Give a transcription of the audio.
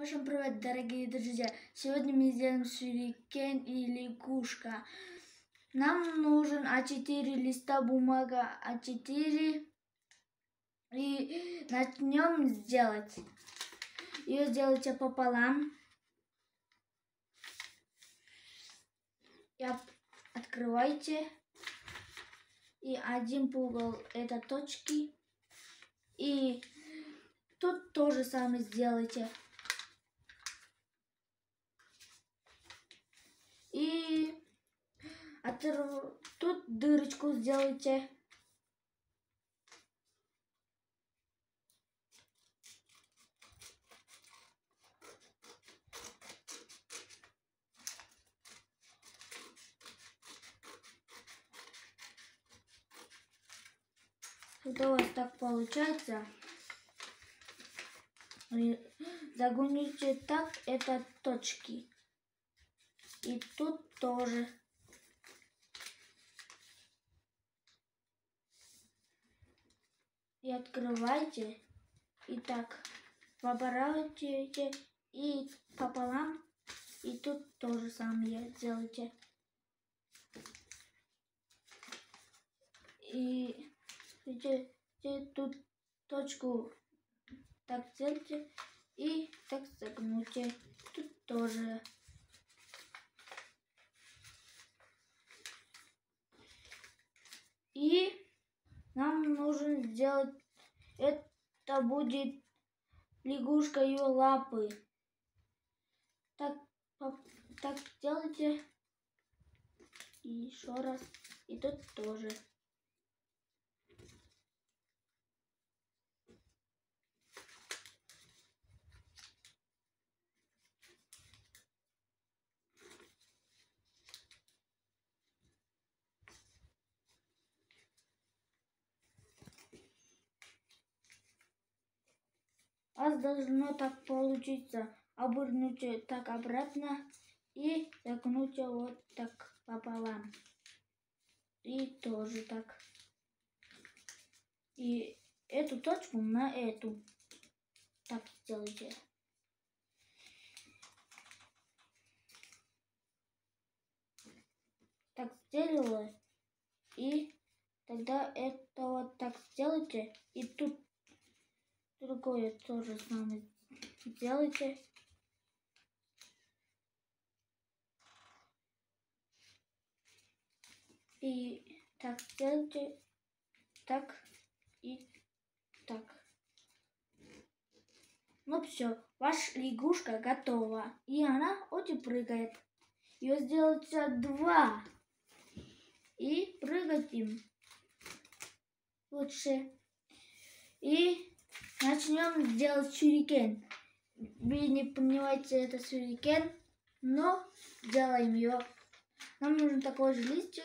Всем привет, дорогие друзья! Сегодня мы сделаем сюрикен и лягушка. Нам нужен А4 листа бумага А4. И начнем сделать. Ее сделайте пополам. Открывайте. И один угол это точки. И тут то же самое сделайте. И тут дырочку сделайте. Когда у вас так получается, загоните так, это точки. И тут тоже. И открывайте. И так поворачивайте и пополам. И тут тоже самое делайте. И тут точку так сделайте. И так загнуйте. Тут тоже. И нам нужно сделать, это будет лягушка, ее лапы. Так делайте. И еще раз. И тут тоже. У вас должно так получиться. Оберните так обратно и загните вот так пополам. И тоже так. И эту точку на эту. Так сделайте. Так сделала. И тогда это вот так сделайте. И тут другое тоже самое делайте. И так делайте. Так и так. Ну все, ваша лягушка готова. И она очень прыгает. Ее сделается 2. И прыгать им лучше. И начнем делать сюрикен. Вы не понимаете, это сюрикен, но делаем ее. Нам нужен такой же листик.